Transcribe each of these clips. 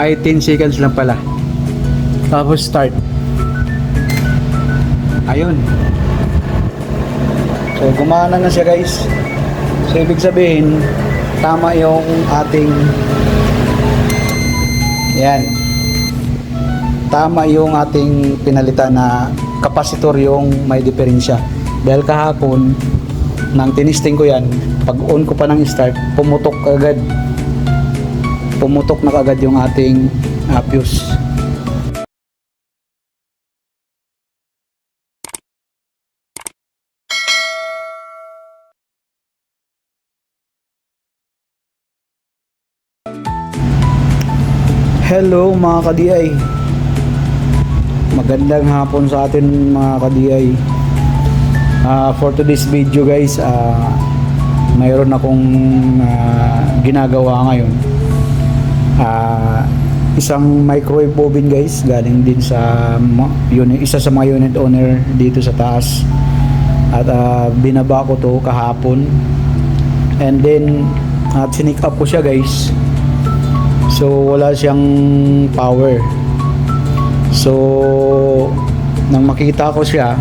ay 10 seconds lang pala. Tapos start. Ayun. So gumana na siya guys. So ibig sabihin tama yung ating yan. Tama yung ating pinalitan na kapasitor yung may diferensya. Dahil kahapon nang tinisting ko yan, pag on ko pa ng start, pumutok agad. Pumutok na agad yung ating fuse. Hello mga ka-DI. Magandang hapon sa atin mga ka-DI. For today's video guys, mayroon akong ginagawa ngayon. Isang microwave oven guys, galing din sa isa sa mga unit owner dito sa taas. At binaba ko to kahapon. And then sinick up ko siya guys. So wala siyang power. So nang makita ko siya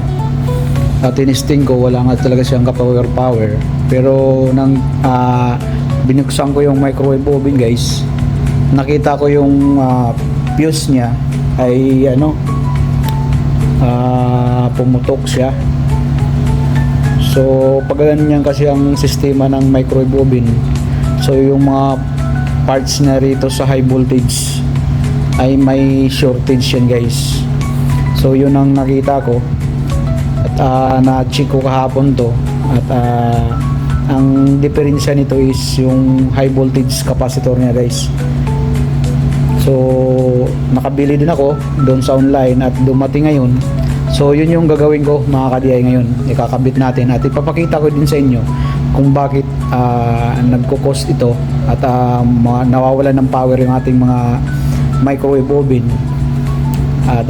at tinisting ko, wala nga talaga siyang power. Pero nang binuksan ko yung microwave oven guys, nakita ko yung fuse niya ay pumutok siya. So pag ganyan kasi ang sistema ng microwave oven, so yung mga parts na rito sa high voltage ay may shortage yan guys. So yun ang nakita ko at na-check ko kahapon to at ang diferensya nito is yung high voltage capacitor niya guys. So nakabili din ako doon sa online at dumating ngayon. So yun yung gagawin ko mga ka-DI ngayon. Ikakabit natin at ipapakita ko din sa inyo kung bakit nagko-cost ito at nawawalan ng power yung ating mga microwave oven at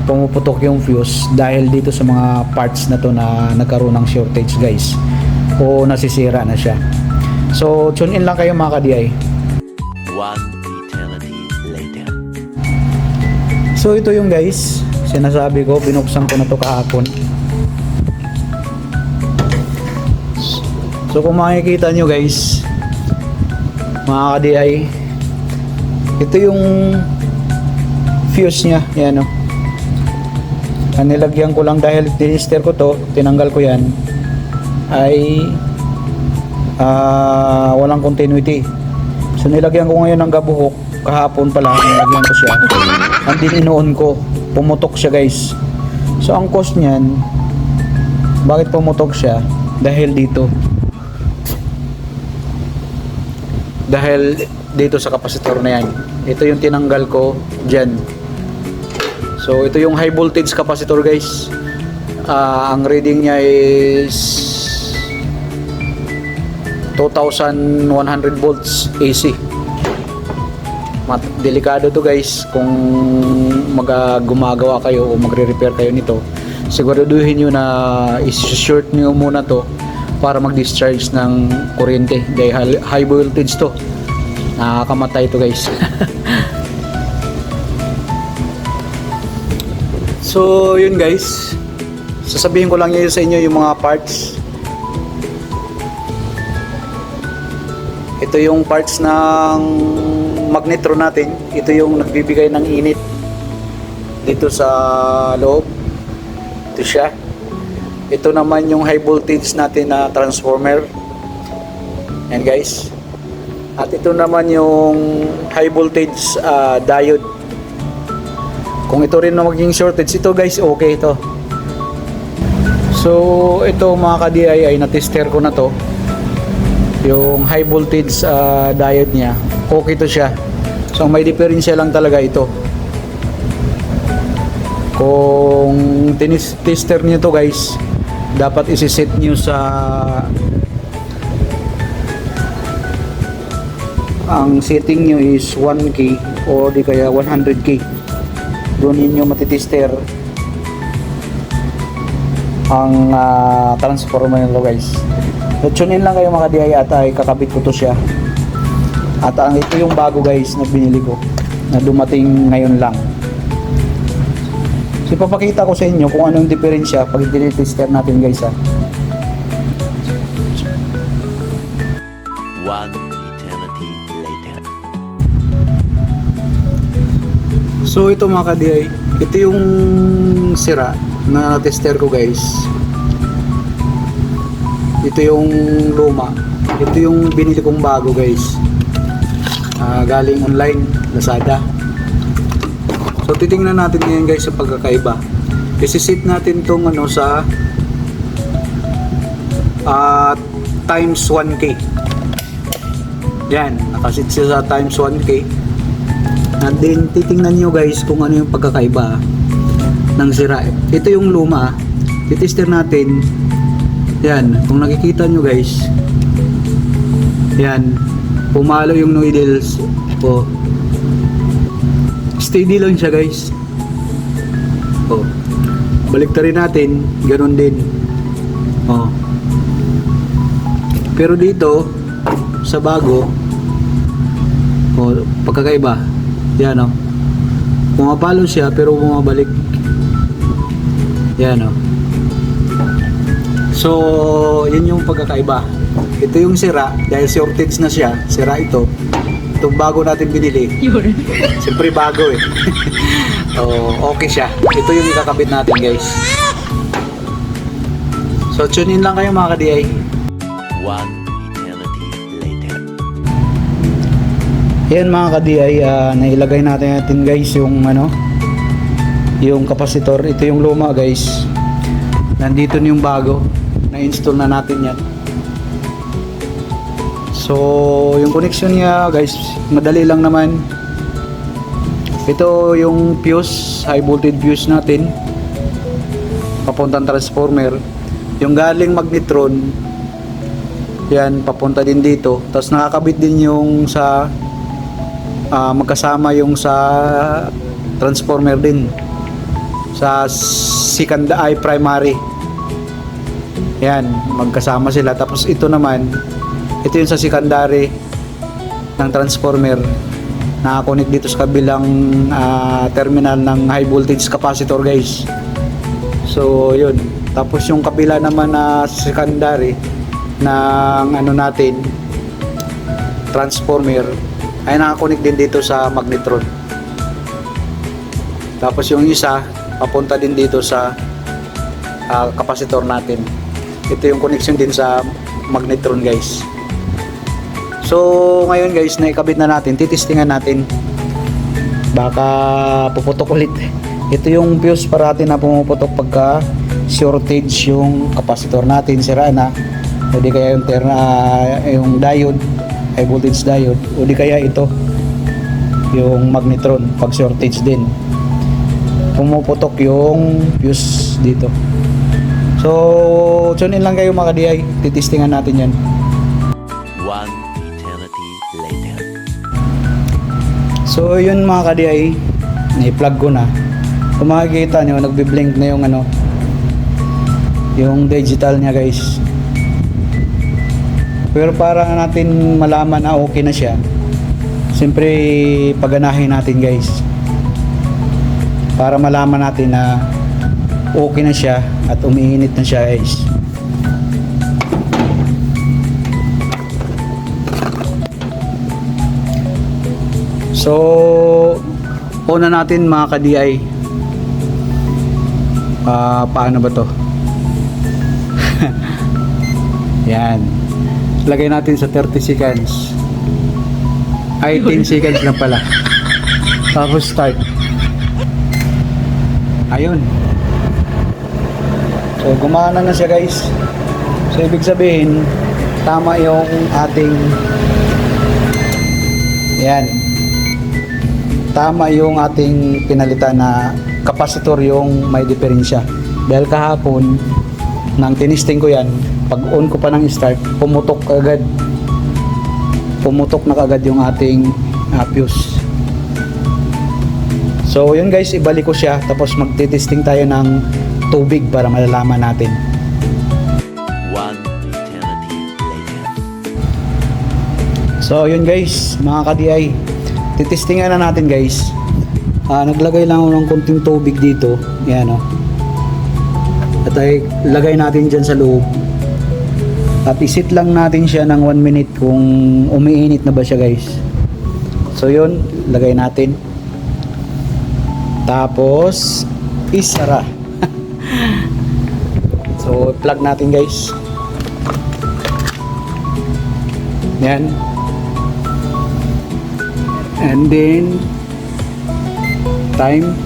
pumuputok yung fuse dahil dito sa mga parts na to na nagkaroon ng shortage guys o nasisira na siya. So tune in lang kayo mga ka-DI. One eternity later. So ito yung guys, sinasabi ko, binuksan ko na to kahapon. So kung makikita nyo guys, mga ka-DI, ito yung fuse nya, yan o. Nilagyan ko lang dahil tinister ko to, tinanggal ko yan, ay walang continuity. So nilagyan ko ngayon ng gabuhok, kahapon pala, nilagyan ko siya. And din inoon ko, pumutok siya guys. So ang cost nyan, bakit pumutok siya? Dahil dito. Dahil dito sa kapasitor na yan. Ito yung tinanggal ko dyan. So ito yung high voltage capacitor guys. Ang reading niya is 2100 volts AC. Delikado to guys kung gumagawa kayo o magre-repair kayo nito. Siguraduhin nyo na i-short nyo muna to para mag-discharge ng kuryente dahil high voltage to. Nakakamatay to guys. So yun guys, sasabihin ko lang yun sa inyo yung mga parts. Ito yung parts ng magnetron natin. Ito yung nagbibigay ng init dito sa loob. Ito siya. Ito naman yung high voltage natin na transformer. Yan guys. At ito naman yung high voltage diode. Kung ito rin na maging shortage, ito guys, okay ito. So ito mga ka-DI ay na-tester ko na to. Yung high voltage diode niya, okay to siya. So may diferensya lang talaga ito. Kung tester niyo to guys, dapat isi-set niyo sa ang setting niyo is 1K o di kaya 100K. Doon niyo matitester ang transformer nito guys. So tune in lang kayo mga DI at ay kakabit ko to siya. At ito yung bago guys na binili ko. na dumating ngayon lang. So ipapakita ko sa inyo kung anong diferensya pag tinitester natin guys ha. One eternity later. So ito mga ka-DI, ito yung sira na tester ko guys. Ito yung luma. Ito yung binili kong bago guys. Galing online, Lazada. So titingnan natin ngayon guys sa pagkakaiba. Isisit natin tong ano sa times 1K. Yan, nakasit siya sa times 1K. And then titingnan nyo guys kung ano yung pagkakaiba ng sira. Ito yung luma. Titester natin. Yan, kung nakikita nyo guys. Yan, pumalo yung noodles. Oh. Steady lang siya guys. Oh. Baliktarin natin, ganoon din. Oh. Pero dito sa bago, oh, pagkakaiba. Yan oh. Pumapalo siya pero bumabalik. Yan oh. So, yun yung pagkakaiba. Ito yung sira, dahil shortage na siya, sira ito. Itong bago natin binili. Siyempre bago eh. So, okay siya. Ito yung ikakabit natin guys. So, tune in lang kayo mga ka-DI. One eternity later. Yan mga ka-DI, nailagay natin guys yung ano, yung kapasitor. Ito yung luma guys. Nandito na yung bago. Na-install na natin yan. So, yung connection niya guys, madali lang naman. Ito yung fuse, high voltage fuse natin. Papuntang transformer. Yung galing magnetron, yan, papunta din dito. Tapos nakakabit din yung sa magkasama yung sa transformer din. Sa secondary primary. Yan, magkasama sila. Tapos ito naman, ito yung sa secondary ng transformer, nakakonect dito sa kabilang terminal ng high voltage capacitor guys. So yun, tapos yung kabila naman na secondary ng ano natin, transformer, ay nakakonect din dito sa magnetron. Tapos yung isa papunta din dito sa capacitor natin. Ito yung connection din sa magnetron guys. So ngayon guys, naikabit na natin, titistingan natin. Baka puputok ulit. Ito yung fuse parati na pumuputok pagka shortage yung capacitor natin, sira na. O di kaya yung diode, high voltage diode, o di kaya ito yung magnetron pag shortage din. Pumuputok yung fuse dito. So tune in lang kayo mga ka-DI, titistingan natin yan. One eternity later. So yun mga ka-DI, i-plug ko na. Kung makikita nyo, nagbi-blink na yung ano, yung digital niya guys. Pero para natin malaman na okay na siya, siyempre paganahin natin guys, para malaman natin na okay na siya at umiinit na siya guys. So una natin mga ka-DI, paano ba to? Yan, lagay natin sa 30 seconds. Ay 10 seconds lang pala. Tapos start. Ayun. So gumana na siya guys. So ibig sabihin tama yung ating, yan, tama yung ating pinalitan na kapasitor yung may diferensya. Dahil kahapon nang tinisting ko yan, pag on ko pa ng start, pumutok agad. Pumutok na agad yung ating fuse. So yun guys, ibalik ko siya, tapos magtitesting tayo ng tubig para malalaman natin. One eternity later. So yun guys, mga ka-DI, Titestingan na natin guys. Naglagay lang ako ng konting tubig dito. Yan o. At ay lagay natin dyan sa loob. At isit lang natin siya ng 1 minute kung umiinit na ba siya guys. So yun, lagay natin. Tapos isara. So plug natin guys. Yan. And then time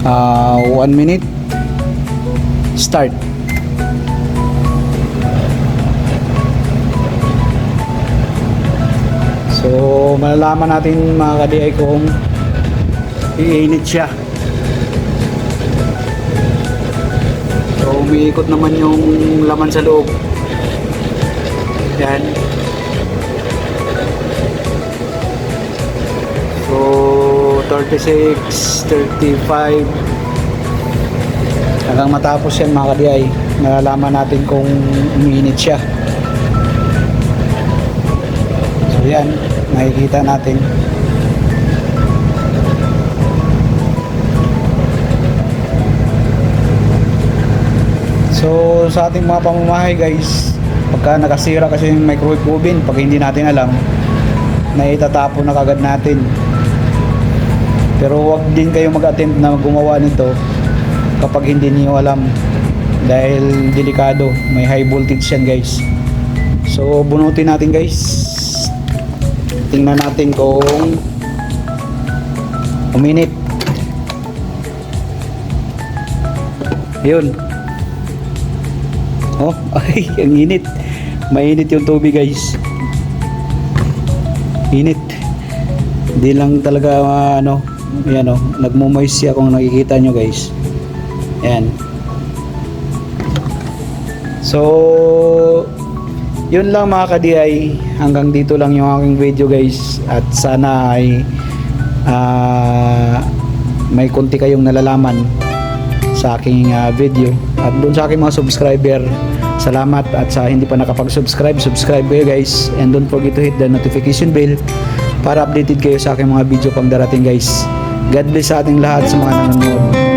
1 minute. Start. So malalaman natin mga ka-DI kung iinit siya. So umiikot naman yung laman sa loob. Yan. So 36, 35 hanggang matapos yan mga ka-DI, malalaman natin kung umiinit siya. So yan, makikita natin. So sa ating mga pamamahay guys, pagka nakasira kasi yung microwave oven, pag hindi natin alam, naitatapon na kagad natin. Pero wag din kayo mag-attempt na gumawa nito kapag hindi niyo alam, dahil delikado, may high voltage yan guys. So bunutin natin guys, tingnan natin kung uminit. Yun. Oh, ay, ang init. Mainit yung tubig guys. Init. Hindi lang talaga yan o, nagmo-moist siya kung nakikita nyo guys. Yan. So yun lang mga ka-DI, hanggang dito lang yung aking video guys, at sana ay may konti kayong nalalaman sa aking video. At doon sa aking mga subscriber, salamat, at sa hindi pa nakapag-subscribe, subscribe kayo guys, and don't forget to hit the notification bell para updated kayo sa aking mga video pang darating guys. God bless sa ating lahat sa mga nanonood.